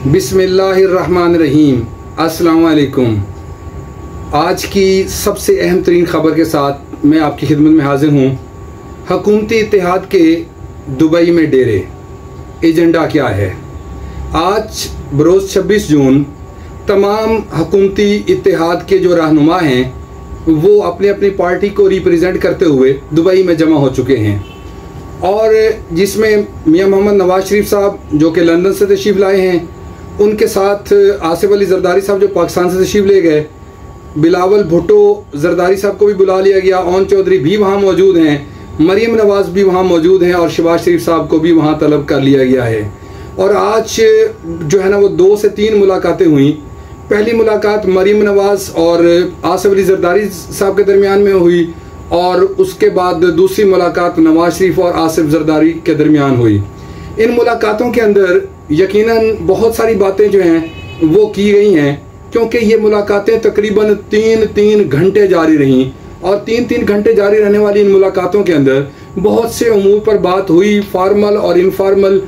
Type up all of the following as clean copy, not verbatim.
बिस्मिल्लाहिर्रहमानिर्रहीम। अस्सलाम वालेकुम। आज की सबसे अहम तरीन ख़बर के साथ मैं आपकी खिदमत में हाजिर हूँ। हुकूमती इत्तेहाद के दुबई में डेरे, एजेंडा क्या है? आज बरोज़ 26 जून तमाम हुकूमती इत्तेहाद के जो रहनुमा हैं वो अपनी अपनी पार्टी को रिप्रेजेंट करते हुए दुबई में जमा हो चुके हैं, और जिसमें मियां मोहम्मद नवाज शरीफ साहब जो कि लंदन से तशरीफ़ लाए हैं, उनके साथ आसिफ अली जरदारी साहब जो पाकिस्तान से तशरीफ़ ले गए, बिलावल भुट्टो जरदारी साहब को भी बुला लिया गया, ओन चौधरी भी वहाँ मौजूद हैं, मरीम नवाज़ भी वहाँ मौजूद हैं और शहबाज शरीफ साहब को भी वहाँ तलब कर लिया गया है। और आज जो है ना वो 2 से 3 मुलाकातें हुई। पहली मुलाकात मरीम नवाज़ और आसिफ अली जरदारी साहब के दरमियान में हुई, और उसके बाद दूसरी मुलाकात नवाज शरीफ और आसिफ जरदारी के दरमियान हुई। इन मुलाकातों के अंदर यकीनन बहुत सारी बातें जो हैं वो की गई हैं, क्योंकि ये मुलाकातें तकरीबन 3-3 घंटे जारी रहीं, और 3-3 घंटे जारी रहने वाली इन मुलाकातों के अंदर बहुत से उमूर पर बात हुई। फार्मल और इनफॉर्मल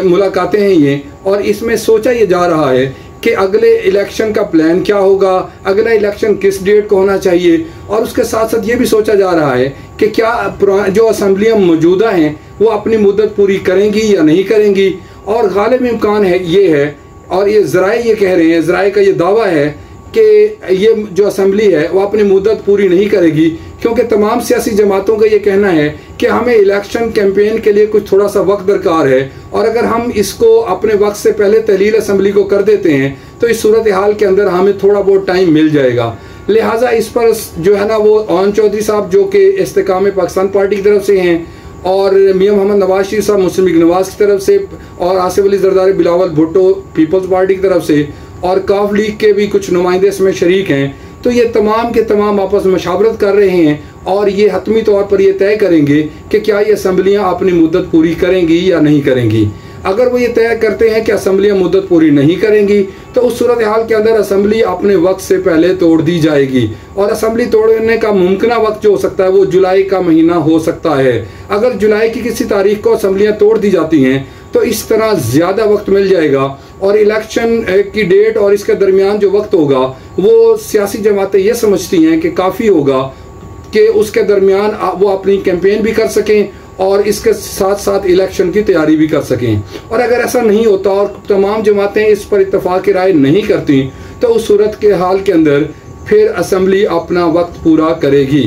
मुलाकातें हैं ये, और इसमें सोचा ये जा रहा है कि अगले इलेक्शन का प्लान क्या होगा, अगला इलेक्शन किस डेट को होना चाहिए, और उसके साथ साथ ये भी सोचा जा रहा है कि क्या जो असम्बलियाँ मौजूदा हैं वो अपनी मुद्दत पूरी करेंगी या नहीं करेंगी। और गालिब इम्कान है ये है, और ये ज़राए ये कह रहे हैं, ज़राए का ये दावा है कि ये जो असम्बली है वो अपनी मुद्दत पूरी नहीं करेगी, क्योंकि तमाम सियासी जमातों का ये कहना है कि हमें इलेक्शन कैंपेन के लिए कुछ थोड़ा सा वक्त दरकार है, और अगर हम इसको अपने वक्त से पहले तहलील असम्बली को कर देते हैं तो इस सूरत हाल के अंदर हमें थोड़ा बहुत टाइम मिल जाएगा। लिहाजा इस पर जो है ना वो ओन चौधरी साहब जो कि इस्तेकाम पाकिस्तान पार्टी की तरफ से हैं, और मियां मोहम्मद नवाज शरीफ साहब मुस्लिम लीग नवाज की तरफ से, और आसिफ अली जरदारी बिलावल भुट्टो पीपल्स पार्टी की तरफ से, और काफ लीग के भी कुछ नुमाइंदे इसमें शरीक हैं। तो ये तमाम के तमाम आपस में मशावरत कर रहे हैं, और ये हतमी तौर पर ये तय करेंगे कि क्या ये असम्बलियाँ अपनी मुद्दत पूरी करेंगी या नहीं करेंगी। अगर वो ये तय करते हैं कि असम्बलियाँ मुद्दत पूरी नहीं करेंगी तो उस सूरत हाल के अंदर असम्बली अपने वक्त से पहले तोड़ दी जाएगी, और असम्बली तोड़ने का मुमकिन वक्त जो हो सकता है वो जुलाई का महीना हो सकता है। अगर जुलाई की किसी तारीख को असम्बलियाँ तोड़ दी जाती हैं तो इस तरह ज़्यादा वक्त मिल जाएगा, और इलेक्शन की डेट और इसके दरमियान जो वक्त होगा वो सियासी जमातें ये समझती हैं कि काफ़ी होगा कि उसके दरमियान वो अपनी कैंपेन भी कर सकें और इसके साथ साथ इलेक्शन की तैयारी भी कर सकें। और अगर ऐसा नहीं होता और तमाम जमातें इस पर इत्तफाक की राय नहीं करती तो उस सूरत के हाल के अंदर फिर असम्बली अपना वक्त पूरा करेगी।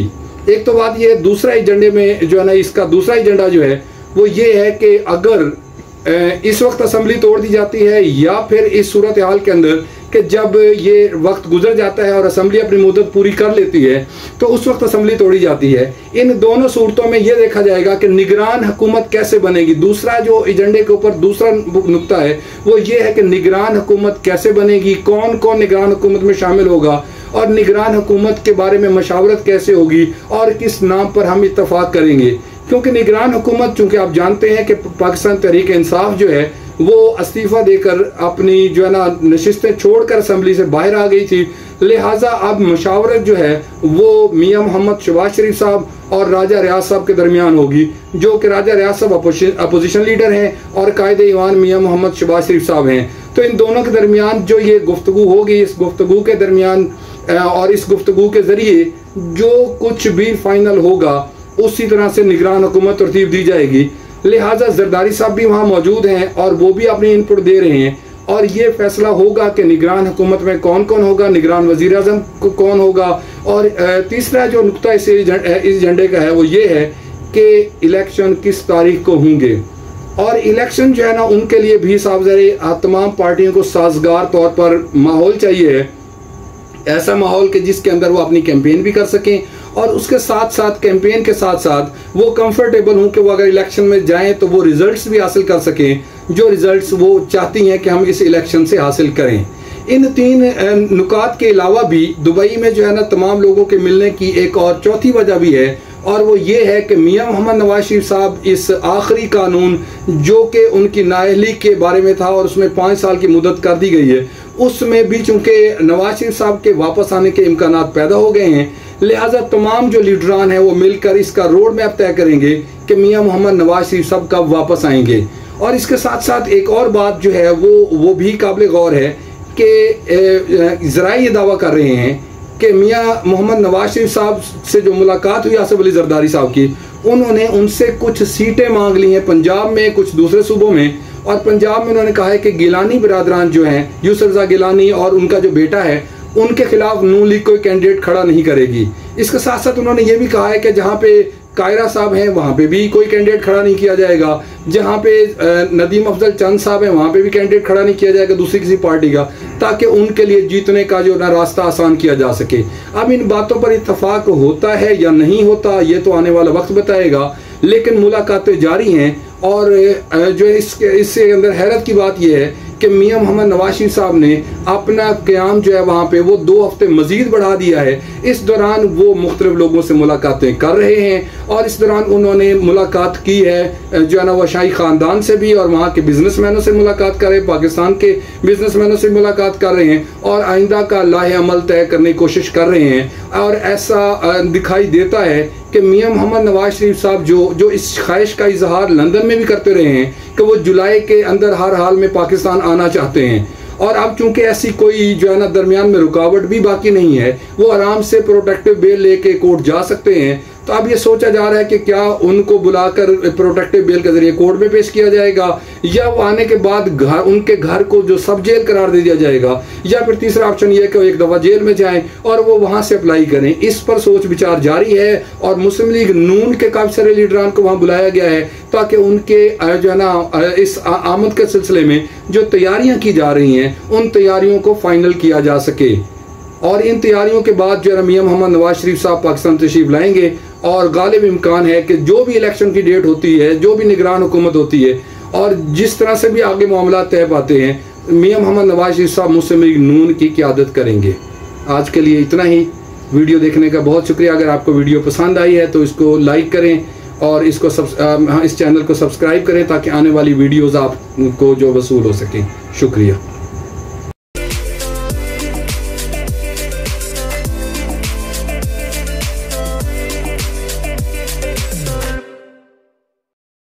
एक तो बात ये, दूसरा एजेंडे में जो है ना, इसका दूसरा एजेंडा जो है वो ये है कि अगर इस वक्त असम्बली तोड़ दी जाती है, या फिर इस सूरत हाल के अंदर कि जब ये वक्त गुजर जाता है और असम्बली अपनी मुद्दत पूरी कर लेती है तो उस वक्त असम्बली तोड़ी जाती है। इन दोनों सूरतों में ये देखा जाएगा कि निगरान हुकूमत कैसे बनेगी। दूसरा जो एजेंडे के ऊपर दूसरा नुक्ता है वो ये है कि निगरान हुकूमत कैसे बनेगी, कौन कौन निगरान हुकूमत में शामिल होगा, और निगरान हुकूमत के बारे में मशावरत कैसे होगी, और किस नाम पर हम इत्तफाक करेंगे। क्योंकि निगरान हुकूमत, चूँकि आप जानते हैं कि पाकिस्तान तहरीक इंसाफ जो है वो इस्तीफ़ा देकर अपनी जो है ना नशिस्तें छोड़कर असम्बली से बाहर आ गई थी, लिहाजा अब मशावरत जो है वो मियां मोहम्मद शहबाज शरीफ साहब और राजा रियाज साहब के दरमियान होगी, जो कि राजा रियाज साहब अपोजिशन लीडर हैं और कायदे ईवान मियां मोहम्मद शहबाज शरीफ साहब हैं। तो इन दोनों के दरमियान जो ये गुफ्तगू होगी, इस गुफ्तगू के दरमियान और इस गुफ्तगू के ज़रिए जो कुछ भी फाइनल होगा उसी तरह से निगरान हुकूमत तरतीब दी जाएगी। लिहाजा जरदारी साहब भी वहाँ मौजूद हैं और वो भी अपनी इनपुट दे रहे हैं, और ये फैसला होगा कि निगरान हुकूमत में कौन कौन होगा, निगरान वज़ीर आज़म कौन होगा। और तीसरा जो नुक्ता इस एजेंडे का है वो ये है कि इलेक्शन किस तारीख को होंगे, और इलेक्शन जो है ना उनके लिए भी साहब तमाम पार्टियों को साजगार तौर पर माहौल चाहिए है, ऐसा माहौल कि जिसके अंदर वो अपनी कैंपेन भी कर सकें, और उसके साथ साथ कैंपेन के साथ साथ वो कंफर्टेबल हों कि वो अगर इलेक्शन में जाएं तो वो रिजल्ट्स भी हासिल कर सकें जो रिजल्ट्स वो चाहती हैं कि हम इस इलेक्शन से हासिल करें। इन 3 नुकात के अलावा भी दुबई में जो है ना तमाम लोगों के मिलने की एक और चौथी वजह भी है, और वो ये है कि मियां मोहम्मद नवाज शरीफ साहब इस आखिरी कानून जो कि उनकी नाअहली के बारे में था और उसमें 5 साल की मुद्दत कर दी गई है, उसमें भी चूंकि नवाज शरीफ साहब के वापस आने के इम्कानात पैदा हो गए हैं, लिहाजा तमाम जो लीडरान हैं वो मिलकर इसका रोड मैप तय करेंगे कि मियां मोहम्मद नवाज शरीफ साहब कब वापस आएंगे। और इसके साथ साथ एक और बात जो है वो भी काबिल गौर है कि ज़रा ये दावा कर रहे हैं कि मियाँ मोहम्मद नवाज शरीफ साहब से जो मुलाकात हुई आसिफ अली जरदारी साहब की, उन्होंने उनसे कुछ सीटें मांग ली हैं पंजाब में, कुछ दूसरे सूबों में। और पंजाब में उन्होंने कहा है कि गिलानी बिरादरान जो हैं, यूसुफ रज़ा गिलानी और उनका जो बेटा है, उनके खिलाफ नून लीग कोई कैंडिडेट खड़ा नहीं करेगी। इसके साथ साथ उन्होंने ये भी कहा है कि जहाँ पे कायरा साहब हैं वहाँ पे भी कोई कैंडिडेट खड़ा नहीं किया जाएगा, जहाँ पे नदीम अफजल चंद साहब हैं वहाँ पे भी कैंडिडेट खड़ा नहीं किया जाएगा दूसरी किसी पार्टी का, ताकि उनके लिए जीतने का जो ना रास्ता आसान किया जा सके। अब इन बातों पर इत्तफाक होता है या नहीं होता ये तो आने वाला वक्त बताएगा, लेकिन मुलाकातें जारी हैं। और जो इससे अंदर हैरत की बात यह है कि मियाँ मोहम्मद नवाज शरीफ साहब ने अपना क़याम जो है वहाँ पे वो 2 हफ्ते मजीद बढ़ा दिया है। इस दौरान वो मुख्तलिफ लोगों से मुलाकातें कर रहे हैं और इस दौरान उन्होंने मुलाकात की है जो है ना वो शाही ख़ानदान से भी, और वहाँ के बिजनेसमैनों से मुलाकात कर रहे हैं, पाकिस्तान के बिजनेसमैनों से मुलाकात कर रहे हैं और आइंदा का लाहे अमल तय करने की कोशिश कर रहे हैं। और ऐसा दिखाई देता है कि मियाँ मोहम्मद नवाज शरीफ साहब जो इस ख्वाहिश का इजहार लंदन में भी करते रहे हैं कि वो जुलाई के अंदर हर हाल में पाकिस्तान आना चाहते हैं, और अब चूंकि ऐसी कोई जो है ना दरमियान में रुकावट भी बाकी नहीं है, वो आराम से प्रोटेक्टिव बेल लेके कोर्ट जा सकते हैं। तो अब ये सोचा जा रहा है कि क्या उनको बुलाकर प्रोटेक्टिव बेल के जरिए कोर्ट में पेश किया जाएगा, या वो आने के बाद उनके घर को जो सब जेल करार दे दिया जाएगा, या फिर तीसरा ऑप्शन ये है कि वो एक दफ़ा जेल में जाएं और वो वहाँ से अप्लाई करें। इस पर सोच विचार जारी है और मुस्लिम लीग नून के काफ़ी सारे लीडरान को वहाँ बुलाया गया है ताकि उनके जो है ना इस आमद के सिलसिले में जो तैयारियाँ की जा रही हैं उन तैयारियों को फाइनल किया जा सके। और इन तैयारियों के बाद जो है मियाँ मोहम्मद नवाज शरीफ साहब पाकिस्तान तशरीफ लाएंगे और गालिब इम्कान है कि जो भी इलेक्शन की डेट होती है, जो भी निगरान हुकूमत होती है और जिस तरह से भी आगे मामला तय पाते हैं, मियाँ मोहम्मद नवाज शरीफ साहब मुस्लिम लीग नून की क़यादत करेंगे। आज के लिए इतना ही। वीडियो देखने का बहुत शुक्रिया। अगर आपको वीडियो पसंद आई है तो इसको लाइक करें और इसको इस चैनल को सब्सक्राइब करें ताकि आने वाली वीडियोज़ आपको जो वसूल हो सकें। शुक्रिया।